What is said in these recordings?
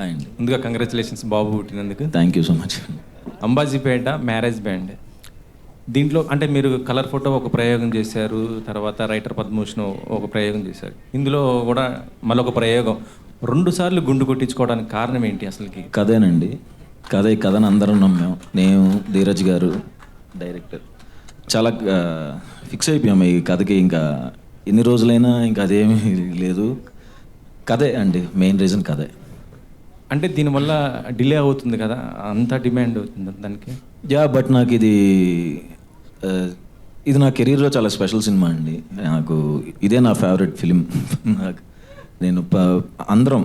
అండి. ముందుగా కంగ్రాచులేషన్స్ బాబు పుట్టినందుకు. Thank you so much. Ambajipeta marriage band, దీంట్లో అంటే మీరు కలర్ ఫోటో ఒక ప్రయోగం చేశారు, తర్వాత రైటర్ పద్మభూషణ్ ఒక ప్రయోగం చేశారు, ఇందులో కూడా మరొక ప్రయోగం, 2 సార్లు గుండు కొట్టించుకోవడానికి కారణం ఏంటి అసలుకి? కథేనండి. ఈ కథను అందరం నమ్మాం. నేను, ధీరజ్ గారు డైరెక్టర్ చాలా ఫిక్స్ అయిపోయాము ఈ కథకి. ఇంకా ఎన్ని రోజులైనా ఇంకా అదేమీ లేదు. కథే అండి, మెయిన్ రీజన్ కథే. అంటే దీనివల్ల డిలే అవుతుంది కదా, అంత డిమాండ్ అవుతుంది దానికి? బట్ నాకు ఇది నా కెరీర్లో చాలా స్పెషల్ సినిమా అండి. నాకు ఇదే నా ఫేవరెట్ ఫిలిం. నాకు నేను అందరం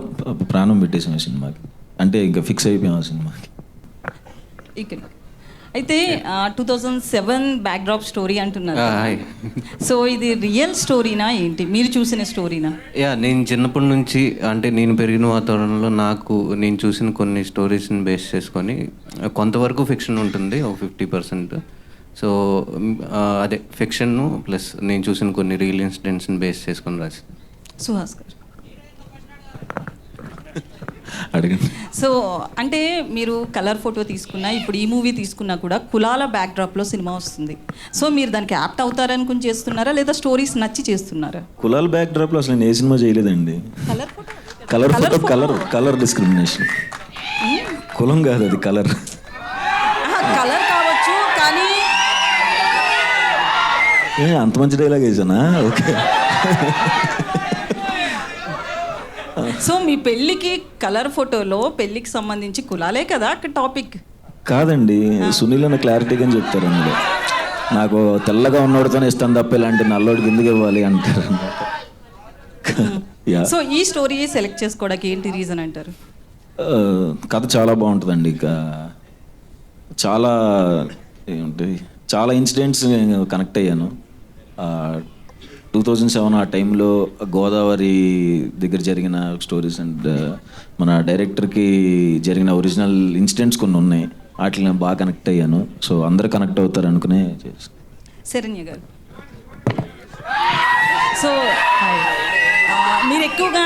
ప్రాణం పెట్టేసాం ఈ సినిమాకి. అంటే ఇంకా ఫిక్స్ అయిపోయాం ఆ సినిమాకి. అయితే 2007 బ్యాక్డ్రాప్ స్టోరీ అంటున్నారు. సో ఇది రియల్ స్టోరీనా ఏంటి, మీరు చూసిన స్టోరీనా? నేను చిన్నప్పటి నుంచి, అంటే నేను పెరిగిన వాతావరణంలో నేను చూసిన కొన్ని స్టోరీస్ని బేస్ చేసుకొని కొంతవరకు ఫిక్షన్ ఉంటుంది, ఒక 50%. సో అదే ఫిక్షన్ ప్లస్ నేను చూసిన కొన్ని రియల్ ఇన్సిడెంట్స్ని బేస్ చేసుకొని రాసి. సుహాస్ గారు అడగండి. సో అంటే మీరు కలర్ ఫోటో తీసుకున్నా, ఇప్పుడు ఈ మూవీ తీసుకున్నా కూడా కులాల బ్యాక్డ్రాప్లో సినిమా వస్తుంది. సో మీరు దానికి యాప్ట్ అవుతారనుకుని చేస్తున్నారా, లేదా స్టోరీస్ నచ్చి చేస్తున్నారా? కులాల బ్యాక్ డ్రాప్లో అసలు నేను ఏ సినిమా చేయలేదండి. Colour discrimination. కులం కాదు అది, కలర్. కలర్ కావచ్చు కానీ అంత మంచి డైలాగ్ వేసానా? ఓకే. సో మీ పెళ్ళికి కలర్ ఫోటోలో పెళ్ళికి సంబంధించి కులాలే కదా అక్కడ టాపిక్? కాదండి, సునీల్ అన్న క్లారిటీగా చెప్తారు అందులో. నాకు తెల్లగా ఉన్నోడితోనే ఇస్తాను తప్ప ఇలాంటి నల్లోడికి ఎందుకు ఇవ్వాలి అంటారు. సో ఈ స్టోరీ సెలెక్ట్ చేసుకోవడానికి ఏంటి రీజన్ అంటారు? కథ చాలా బాగుంటుందండి. ఇక చాలా ఇన్సిడెంట్స్ కనెక్ట్ అయ్యాను. 2007 ఆ టైంలో గోదావరి దగ్గర జరిగిన స్టోరీస్ అండ్ మన డైరెక్టర్కి జరిగిన ఒరిజినల్ ఇన్సిడెంట్స్ కొన్ని ఉన్నాయి, వాటిని నేను బాగా కనెక్ట్ అయ్యాను. సో అందరూ కనెక్ట్ అవుతారు అనుకునే చేస్తాను. శరణ్య గారు, సో మీరు ఎక్కువగా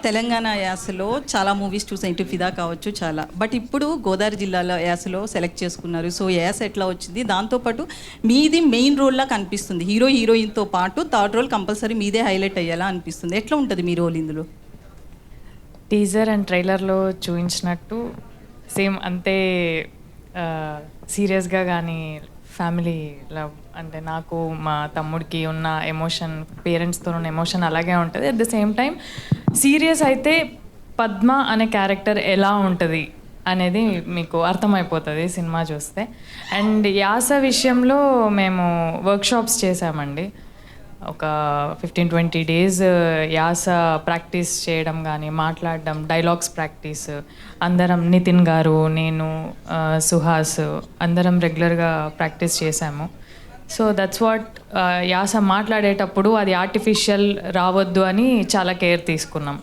తెలంగాణ యాసలో చాలా మూవీస్ చూసారు, ఇటు ఫిదా కావచ్చు చాలా, బట్ ఇప్పుడు గోదావరి జిల్లాలో యాసలో సెలెక్ట్ చేసుకున్నారు. సో యాస ఎట్లా వచ్చింది? దాంతోపాటు మీది మెయిన్ రోల్లా కనిపిస్తుంది, హీరోయిన్తో పాటు థర్డ్ రోల్ కంపల్సరీ మీదే హైలైట్ అయ్యేలా అనిపిస్తుంది. ఎట్లా ఉంటుంది మీ రోల్ ఇందులో? టీజర్ అండ్ ట్రైలర్లో చూపించినట్టు సేమ్ అంతే సీరియస్గా, కానీ ఫ్యామిలీ లవ్ అంటే నాకు మా తమ్ముడికి ఉన్న ఎమోషన్, పేరెంట్స్తో ఉన్న ఎమోషన్ అలాగే ఉంటుంది. At the same time serious అయితే పద్మ అనే క్యారెక్టర్ ఎలా ఉంటుంది అనేది మీకు అర్థమైపోతుంది సినిమా చూస్తే. అండ్ యాస విషయంలో మేము వర్క్షాప్స్ చేసామండి. ఒక 15-20 days యాస ప్రాక్టీస్ చేయడం కానీ, మాట్లాడడం, డైలాగ్స్ ప్రాక్టీస్ అందరం, నితిన్ గారు, నేను, సుహాస్ అందరం రెగ్యులర్గా ప్రాక్టీస్ చేశాము. సో దట్స్ వాట్ యాస మాట్లాడేటప్పుడు అది ఆర్టిఫిషియల్ రావద్దు అని చాలా కేర్ తీసుకున్నాం.